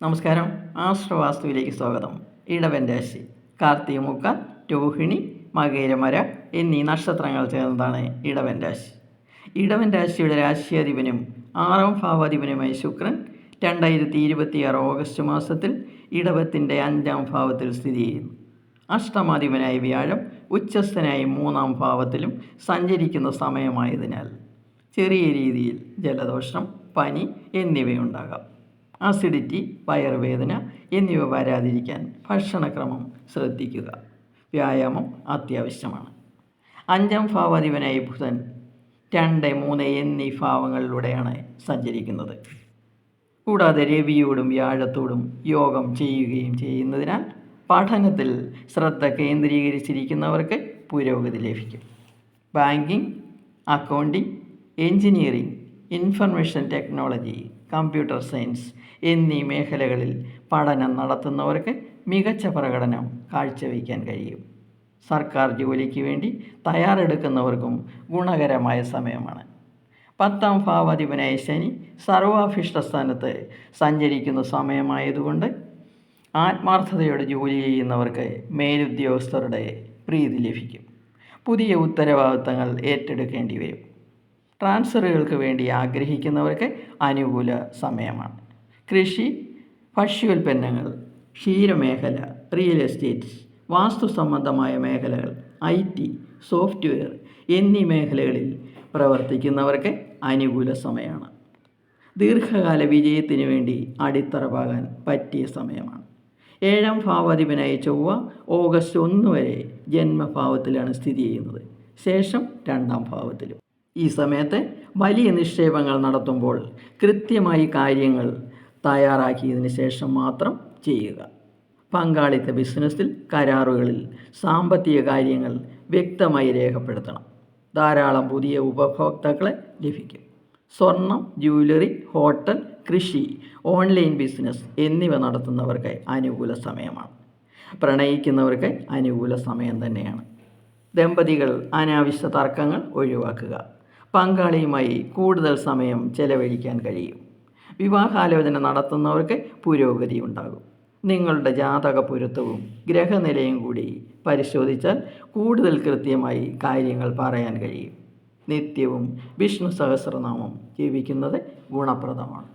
നമസ്കാരം. ആശ്രവാസ്തുവിലേക്ക് സ്വാഗതം. ഇടവൻ രാശി കാർത്തികമുക്ക, രോഹിണി, മകേരമര എന്നീ നക്ഷത്രങ്ങൾ ചേർന്നതാണ് ഇടവൻ രാശി. ഇടവൻ രാശിയുടെ രാശിയാധിപനും 6ാം ഭാവാധിപനുമായ ശുക്രൻ 2026 ഓഗസ്റ്റ് മാസത്തിൽ ഇടവത്തിൻ്റെ 5ാം ഭാവത്തിൽ സ്ഥിതി ചെയ്യുന്നു. അഷ്ടമാധിപനായ വ്യാഴം ഉച്ചസ്ഥനായി 3ാം ഭാവത്തിലും സഞ്ചരിക്കുന്ന സമയമായതിനാൽ ചെറിയ രീതിയിൽ ജലദോഷം, പനി എന്നിവയുണ്ടാകാം. അസിഡിറ്റി, വയറുവേദന എന്നിവ വരാതിരിക്കാൻ ഭക്ഷണക്രമം ശ്രദ്ധിക്കുക. വ്യായാമം അത്യാവശ്യമാണ്. 5ാം ഭാവാധിപനായ ബുധൻ 2, 3 എന്നീ ഭാവങ്ങളിലൂടെയാണ് സഞ്ചരിക്കുന്നത്. കൂടാതെ രവിയോടും വ്യാഴത്തോടും യോഗം ചെയ്യുകയും ചെയ്യുന്നതിനാൽ പഠനത്തിൽ ശ്രദ്ധ കേന്ദ്രീകരിച്ചിരിക്കുന്നവർക്ക് പുരോഗതി ലഭിക്കും. Banking, accounting, engineering, information technology, computer science എന്നീ മേഖലകളിൽ പഠനം നടത്തുന്നവർക്ക് മികച്ച പ്രകടനം കാഴ്ചവയ്ക്കാൻ കഴിയും. സർക്കാർ ജോലിക്ക് വേണ്ടി തയ്യാറെടുക്കുന്നവർക്കും ഗുണകരമായ സമയമാണ്. 10ാം ഭാവാധിപനായ ശനി സർവാഭിഷ്ട സ്ഥാനത്ത് സഞ്ചരിക്കുന്ന സമയമായതുകൊണ്ട് ആത്മാർത്ഥതയോടെ ജോലി ചെയ്യുന്നവർക്ക് മേലുദ്യോഗസ്ഥരുടെ പ്രീതി ലഭിക്കും. പുതിയ ഉത്തരവാദിത്തങ്ങൾ ഏറ്റെടുക്കേണ്ടി വരും. ട്രാൻസ്ഫറുകൾക്ക് വേണ്ടി ആഗ്രഹിക്കുന്നവർക്ക് അനുകൂല സമയമാണ്. കൃഷി, ഭക്ഷ്യോൽപ്പന്നങ്ങൾ, ക്ഷീരമേഖല, റിയൽ എസ്റ്റേറ്റ്, വാസ്തു സംബന്ധമായ മേഖലകൾ, IT, സോഫ്റ്റ്വെയർ എന്നീ മേഖലകളിൽ പ്രവർത്തിക്കുന്നവർക്ക് അനുകൂല സമയമാണ്. ദീർഘകാല വിജയത്തിനു വേണ്ടി അടിത്തറ പാകാൻ പറ്റിയ സമയമാണ്. 7ാം ഭാവാധിപനായ ചൊവ്വ ഓഗസ്റ്റ് 1 വരെ ജന്മഭാവത്തിലാണ് സ്ഥിതി ചെയ്യുന്നത്, ശേഷം 2ാം ഭാവത്തിലും. ഈ സമയത്ത് വലിയ നിക്ഷേപങ്ങൾ നടത്തുമ്പോൾ കൃത്യമായി കാര്യങ്ങൾ തയ്യാറാക്കിയതിന് ശേഷം മാത്രം ചെയ്യുക. പങ്കാളിത്ത ബിസിനസ്സിൽ, കരാറുകളിൽ, സാമ്പത്തിക കാര്യങ്ങൾ വ്യക്തമായി രേഖപ്പെടുത്തണം. ധാരാളം പുതിയ ഉപഭോക്താക്കളെ ലഭിക്കും. സ്വർണം, ജ്വല്ലറി, ഹോട്ടൽ, കൃഷി, ഓൺലൈൻ ബിസിനസ് എന്നിവ നടത്തുന്നവർക്ക് അനുകൂല സമയമാണ്. പ്രണയിക്കുന്നവർക്ക് അനുകൂല സമയം തന്നെയാണ്. ദമ്പതികൾ അനാവശ്യ തർക്കങ്ങൾ ഒഴിവാക്കുക. പങ്കാളിയുമായി കൂടുതൽ സമയം ചെലവഴിക്കാൻ കഴിയും. വിവാഹാലോചന നടത്തുന്നവർക്ക് പുരോഗതി ഉണ്ടാകും. നിങ്ങളുടെ ജാതക പൊരുത്തവും ഗ്രഹനിലയും കൂടി പരിശോധിച്ചാൽ കൂടുതൽ കൃത്യമായി കാര്യങ്ങൾ പറയാൻ കഴിയും. നിത്യവും വിഷ്ണു സഹസ്രനാമം ജപിക്കുന്നത് ഗുണപ്രദമാണ്.